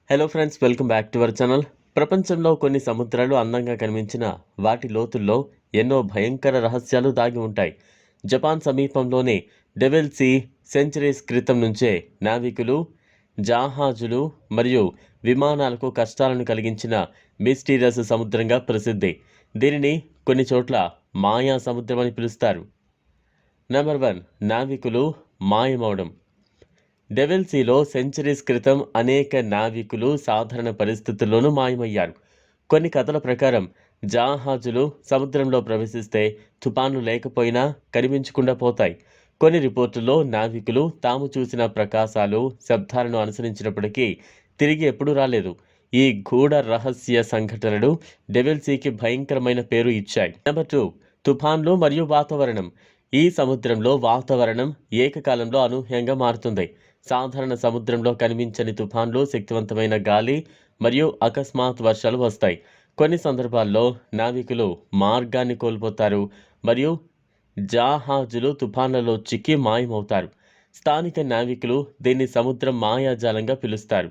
Hello friends, welcome back to our channel. ప్రపంచంలో కొన్ని సముద్రాలు అందంగా కనిపించిన వాటి లోతుల్లో ఎన్నో భయంకర రహస్యాలు దాగి ఉంటాయి. జపాన్ సమీపంలోని డెవిల్ సీ సెంచరీస్ క్రితం నుంచే నావికులు, జహాజులు మరియు విమానాలకు కష్టాలను కలిగించిన మిస్టీరియస్ సముద్రంగా ప్రసిద్ధి. దీనిని కొన్ని చోట్ల మాయా సముద్రం అని పిలుస్తారు. నెంబర్ 1, నావికులు మాయమవడం. డెవిల్ సీలో సెంచరీస్ క్రితం అనేక నావికులు సాధారణ పరిస్థితుల్లోనూ మాయమయ్యారు. కొన్ని కథల ప్రకారం జహాజులు సముద్రంలో ప్రవేశిస్తే తుఫాన్లు లేకపోయినా కనిపించకుండా పోతాయి. కొన్ని రిపోర్టుల్లో నావికులు తాము చూసిన ప్రకాశాలు, శబ్దాలను అనుసరించినప్పటికీ తిరిగి ఎప్పుడూ రాలేదు. ఈ గూఢ రహస్య సంఘటనలు డెవిల్ సీకి భయంకరమైన పేరు ఇచ్చాయి. నెంబర్ 2, తుఫాన్లు మరియు వాతావరణం. ఈ సముద్రంలో వాతావరణం ఏకకాలంలో అనూహ్యంగా మారుతుంది. సాధారణ సముద్రంలో కనిపించని తుఫాన్లు, శక్తివంతమైన గాలి మరియు అకస్మాత్ వర్షాలు వస్తాయి. కొన్ని సందర్భాల్లో నావికులు మార్గాన్ని కోల్పోతారు మరియు జహాజులు తుఫాన్లలో చిక్కి మాయమవుతారు. స్థానిక నావికులు దీన్ని సముద్రం మాయాజాలంగా పిలుస్తారు.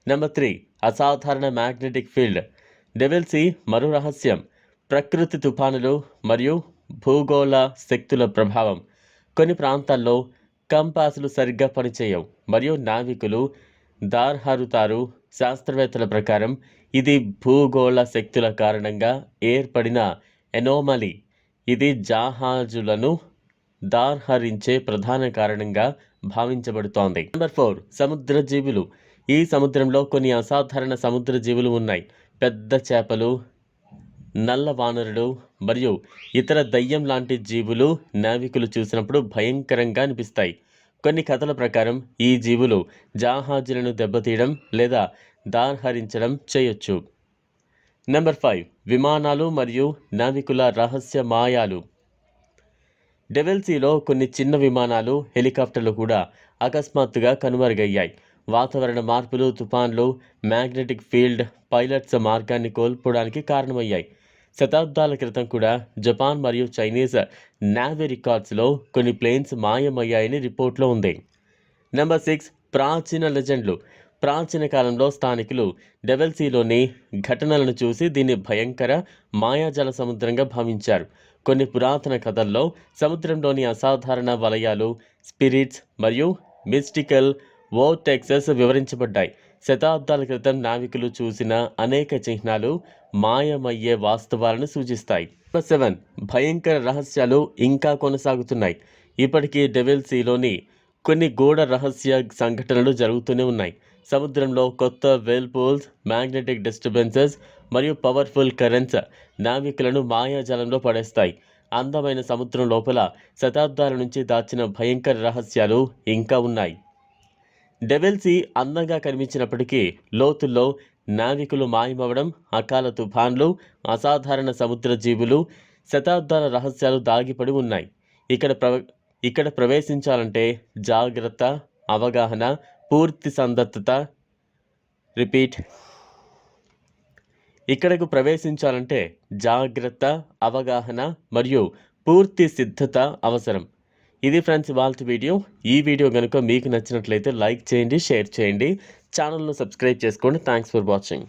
నెంబర్ 3, అసాధారణ మ్యాగ్నెటిక్ ఫీల్డ్. డెవిల్ సీ మరో రహస్యం. ప్రకృతి తుఫానులు మరియు భూగోళ శక్తుల ప్రభావం. కొన్ని ప్రాంతాల్లో కంపాసులు సరిగ్గా పనిచేయవు మరియు నావికులు దార్హారుతారు. శాస్త్రవేత్తల ప్రకారం ఇది భూగోళ శక్తుల కారణంగా ఏర్పడిన ఎనోమలీ. ఇది జహాజులను దార్హరించే ప్రధాన కారణంగా భావించబడుతోంది. నెంబర్ 4, సముద్ర జీవులు. ఈ సముద్రంలో కొన్ని అసాధారణ సముద్ర జీవులు ఉన్నాయి. పెద్ద చేపలు, నల్ల వానరులు మరియు ఇతర దయ్యం లాంటి జీవులు నావికులు చూసినప్పుడు భయంకరంగా అనిపిస్తాయి. కొన్ని కథల ప్రకారం ఈ జీవులు జహాజులను దెబ్బతీయడం లేదా దార్హరించడం చేయొచ్చు. నెంబర్ 5, విమానాలు మరియు నావికుల రహస్య మాయాలు. డెవిల్ సీలో కొన్ని చిన్న విమానాలు, హెలికాప్టర్లు కూడా అకస్మాత్తుగా కనుమరుగయ్యాయి. వాతావరణ మార్పులు, తుఫాన్లు, మ్యాగ్నెటిక్ ఫీల్డ్ పైలట్స్ మార్గాన్ని కోల్పోవడానికి కారణమయ్యాయి. శతాబ్దాల క్రితం కూడా జపాన్ మరియు చైనీస్ నేవీ రికార్డ్స్లో కొన్ని ప్లేన్స్ మాయమయ్యాయని రిపోర్ట్లో ఉంది. నెంబర్ 6, ప్రాచీన లెజెండ్లు. ప్రాచీన కాలంలో స్థానికులు డెవిల్ సీలోని ఘటనలను చూసి దీన్ని భయంకర మాయాజాల సముద్రంగా భావించారు. కొన్ని పురాతన కథల్లో సముద్రంలోని అసాధారణ వలయాలు, స్పిరిట్స్ మరియు మిస్టికల్ వోర్టెక్సెస్ వివరించబడ్డాయి. శతాబ్దాల క్రితం నావికులు చూసిన అనేక చిహ్నాలు మాయమయ్యే వాస్తవాలను సూచిస్తాయి. నెంబర్ 7, భయంకర రహస్యాలు ఇంకా కొనసాగుతున్నాయి. ఇప్పటికీ డెవిల్ సీలోని కొన్ని గూఢ రహస్య సంఘటనలు జరుగుతూనే ఉన్నాయి. సముద్రంలో కొత్త వేల్పూల్స్, మ్యాగ్నెటిక్ డిస్టర్బెన్సెస్ మరియు పవర్ఫుల్ కరెంట్స్ నావికులను మాయాజాలంలో పడేస్తాయి. అందమైన సముద్రం లోపల శతాబ్దాల నుంచి దాచిన భయంకర రహస్యాలు ఇంకా ఉన్నాయి. డెవిల్ సీ అందంగా కనిపించినప్పటికీ లోతుల్లో నావికులు మాయమవడం, అకాల తుఫాన్లు, అసాధారణ సముద్ర జీవులు, శతాబ్దాల రహస్యాలు దాగిపడి ఉన్నాయి. ఇక్కడ ప్రవేశించాలంటే జాగ్రత్త, అవగాహన, పూర్తి సందత్తత. ఇక్కడకు ప్రవేశించాలంటే జాగ్రత్త, అవగాహన మరియు పూర్తి సిద్ధత అవసరం. ఇది ఫ్రెండ్స్ ఇవాల్టి వీడియో. ఈ వీడియో కనుక మీకు నచ్చినట్లయితే లైక్ చేయండి, షేర్ చేయండి, ఛానల్ను సబ్స్క్రైబ్ చేసుకోండి. Thanks for watching.